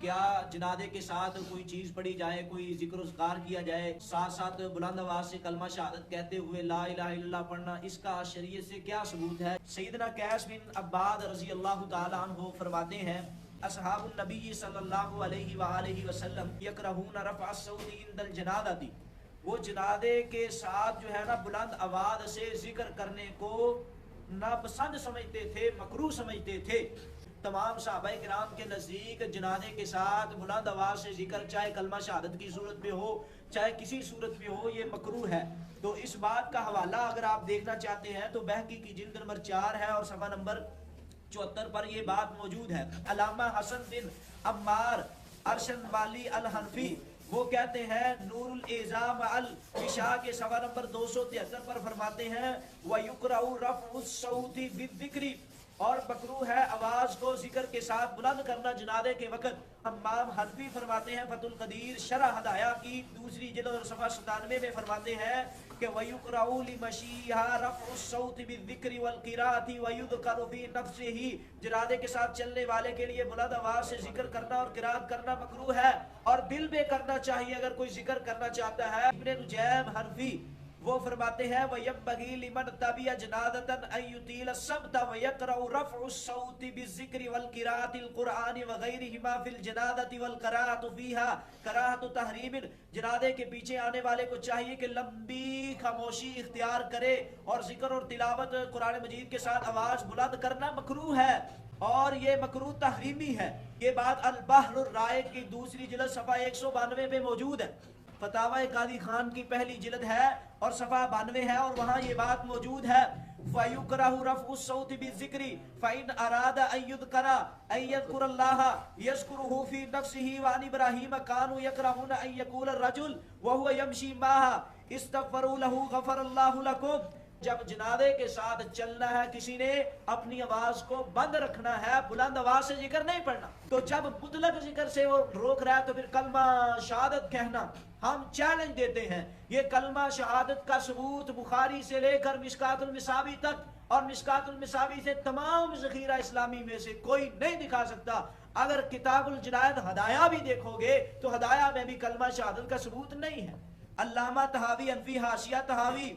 کیا جنازے کے ساتھ کوئی چیز پڑھی جائے، کوئی ذکر و اذکار کیا جائے، ساتھ ساتھ بلند آواز سے کلمہ شہادت کہتے ہوئے لا الہ الا اللہ پڑھنا، اس کا شریعت سے کیا ثبوت ہے؟ سیدنا قیس بن عباد رضی اللہ تعالی عنہ فرماتے ہیں اصحاب النبی صلی اللہ علیہ وآلہ وسلم یکرہون رفع الصوت عند الجنازہ، وہ جنازے کے ساتھ جو ہے نا بلند آواز سے ذکر کرنے کو ناپسند سمجھتے تھے، مکروہ سمجھتے تھے۔ تمام صحابہ کرام کے نزدیک جنازے کے ساتھ بلند آواز سے ذکر چاہے کلمہ شہادت کی صورت میں ہو چاہے کسی صورت میں ہو یہ مکروہ ہے۔ تو اس بات کا حوالہ اگر آپ دیکھنا چاہتے ہیں تو بہقی کی جلد نمبر 4 ہے اور صفحہ نمبر 74 پر یہ بات موجود ہے۔ علامہ حسن بن عمار ارشد مالی الحنفی وہ کہتے ہیں نور الاعظام الفشاء کے صفحہ نمبر 273 پر فرماتے ہیں وَيُقْرَأُ رَفْعُ الصَّوْتِ بِالذِّكْرِ، اور مکروہ ہے آواز کو ذکر کے ساتھ بلند کرنا جنازے کے وقت۔ امام حنفی فرماتے ہیں فتح القدیر شرح ہدایہ کی دوسری جلد اور صفحہ 97 میں فرماتے ہیں کہ وَيُقْرَأُ لِمَشِيهَا رَفْعُ الصَّوْتِ بِالذِّكْرِ وَالْقِرَاءَةِ وَيُذْكَرُ فِي نَفْسِهِ، جنازے کے ساتھ چلنے والے کے لیے بلند آواز سے ذکر کرنا اور قرات کرنا مکروہ ہے اور دل میں کرنا چاہیے اگر کوئی ذکر کرنا چاہتا ہے۔ ابن نجیم حنفی وہ فرماتے ہیں وَيَنبَغِي لِمَنْ تَبِعَ جَنَازَةً أَن يُطِيلَ الصَّمْتَ وَيَقْرَأُ رَفْعُ الصَّوْتِ بِالذِّكْرِ وَالْقِرَاءَةِ الْقُرْآنِ وَغَيْرِهِمَا فِي الْجَنَازَةِ وَالْقِرَاءَةُ فِيهَا کراہۃ تحریم، جنازے کے پیچھے آنے والے کو چاہیے کہ لمبی خاموشی اختیار کرے اور ذکر اور تلاوت قرآن مجید کے ساتھ آواز بلند کرنا مکروہ ہے اور یہ مکروہ تحریمی ہے۔ یہ بات البحر الرائق کی دوسری جلد صفحہ 192 میں موجود ہے۔ فتاوی قاضی خان کی پہلی جلد ہے اور صفحہ 92 ہے اور وہاں یہ بات موجود ہے فَيُكْرَهُ رَفْعُ الصَّوْتِ بِالذِّكْرِ فَإِنْ أَرَادَ أَن يُذْكَرَ أَن يَذْكُرَ اللَّهَ يَذْكُرُهُ فِي نَفْسِهِ وَعَنْ إِبْرَاهِيمَ كَانُوا يَكْرَهُونَ أَن يَقُولَ الرَّجُلُ وَهُوَ يَمْشِي مَعَهَا اسْتَغْفِرُوا لَهُ غَفَرَ اللَّهُ لَكُمْ۔ جب جنازے کے ساتھ چلنا ہے کسی نے اپنی آواز کو بند رکھنا ہے، بلند آواز سے ذکر نہیں پڑھنا، تو جب مطلق ذکر سے وہ روک رہا ہے تو پھر کلمہ شہادت کہنا ہم چیلنج دیتے ہیں۔ یہ کلمہ شہادت کا ثبوت بخاری سے لے کر مشکات المصابیح تک اور مشکات المصابیح سے تمام ذخیرہ اسلامی میں سے کوئی نہیں دکھا سکتا۔ اگر کتاب الجنائز ہدایہ بھی دیکھو گے تو ہدایہ میں بھی کلمہ شہادت کا ثبوت نہیں ہے۔ علامہ طحاوی انفی حاشیہ طحاوی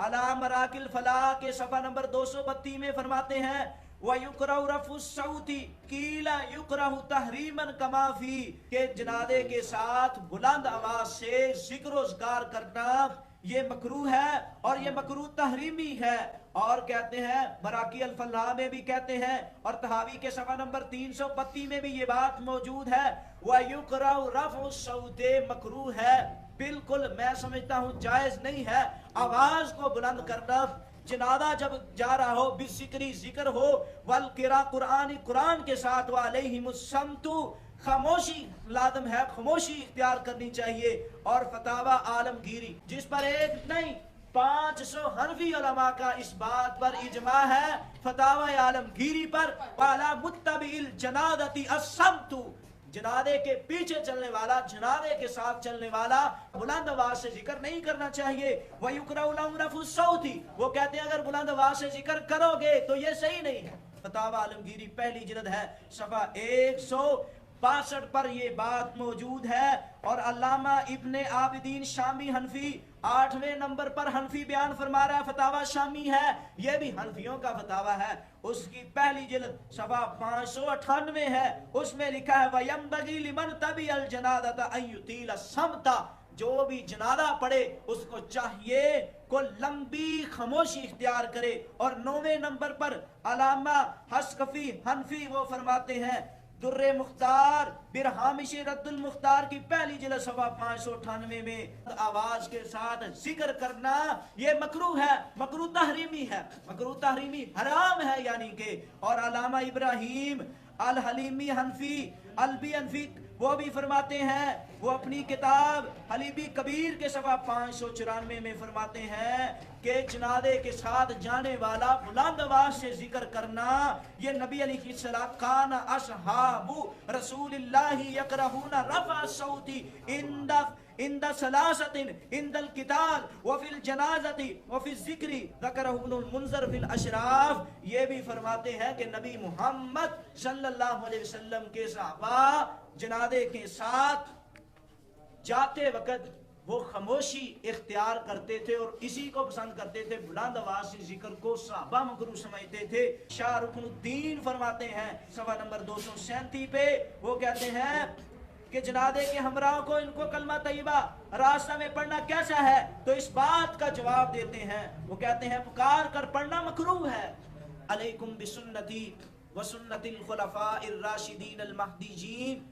علی مراق الفلاح کے صفحہ نمبر 232 میں فرماتے ہیں وَيُقْرَأُ رَفْعُ الصَّوْتِ قِيلَ يُقْرَأُ تَحْرِيمًا كَمَا فِي، کہ جنازے کے ساتھ بلند آواز سے ذکر و اذکار کرنا یہ مکروہ ہے اور یہ مکروہ تحریمی ہے۔ اور کہتے ہیں مراقی الفلاح میں بھی کہتے ہیں اور طحاوی کے صفحہ نمبر 332 میں بھی یہ بات موجود ہے وَيُقْرَأُ رَفْعُ الصَّوْتِ مکروہ ہے، بالکل میں سمجھتا ہوں جائز نہیں ہے آواز کو بلند کرنا۔ جنازہ جب جا رہا ہو بالذکری ذکر ہو والقراء قرآن کے ساتھ وعلیہم الصمت، خاموشی لازم ہے، خاموشی اختیار کرنی چاہیے۔ اور فتاوی عالمگیری جس پر ایک نہیں 500 حنفی علماء کا اس بات پر اجماع ہے، فتاوی عالمگیری پر وعلی متبع الجنازۃ الصمت، جنازے کے پیچھے چلنے والا، جنازے کے ساتھ چلنے والا بلند آواز سے ذکر نہیں کرنا چاہیے۔ وَيُقْرَأُ لَهُ رَفْعُ الصَّوْتِ، وہ کہتے ہیں اگر بلند آواز سے ذکر کرو گے تو یہ صحیح نہیں ہے۔ فتاوی عالمگیری پہلی جلد ہے صفحہ 162 پر یہ بات موجود ہے۔ اور علامہ ابن عابدین شامی حنفی 8ویں نمبر پر حنفی بیان فرما رہا ہے، فتاوی شامی ہے، یہ بھی حنفیوں کا فتاوی ہے، اس کی پہلی جلد صفحہ 598 ہے، اس میں لکھا ہے وَيَنبَغِي لِمَنْ تَبِعَ الْجَنَازَةَ أَن يُطِيلَ الصَّمْتَ، جو بھی جنازہ پڑھے اس کو چاہیے کو لمبی خاموشی اختیار کرے۔ اور 9ویں نمبر پر علامہ حسقفی حنفی وہ فرماتے ہیں در مختار برہامش رد المختار کی پہلی جلد صفحہ 598 میں آواز کے ساتھ ذکر کرنا یہ مکروہ ہے، مکروہ تحریمی ہے، مکروہ تحریمی حرام ہے یعنی کہ۔ اور علامہ ابراہیم الحلیمی حنفی البی حنفی وہ بھی فرماتے ہیں، وہ اپنی کتاب حلیبی کبیر کے صفحہ 594 میں فرماتے ہیں کہ جنازے کے ساتھ جانے والا بلند آواز سے ذکر کرنا یہ نبی علیہ السلام کان اصحاب رسول اللہ یکرہون رفع الصوت عند ثلاثة عند القتال وفي الجنازة وفي الذکر ذکرہ ابن المنذر فی الاشراف. یہ بھی فرماتے ہیں کہ نبی محمد صلی اللہ علیہ وسلم کے صحابہ جنازے کے ساتھ جاتے وقت وہ خاموشی اختیار کرتے تھے اور اسی کو پسند کرتے تھے. بلند آواز سے ذکر کو صحابہ مکروہ سمجھتے تھے. شاہ رکن الدین فرماتے ہیں صفحہ نمبر 237 پہ، وہ کہتے ہیں کہ جنازے کے ہمراہ کو ان کو کلمہ طیبہ راستہ میں پڑھنا کیسا ہے؟ تو اس بات کا جواب دیتے ہیں، وہ کہتے ہیں پکار کر پڑھنا مکروہ ہے. علیکم بسنتی وسنت الخلفاء الراشدین المہدیین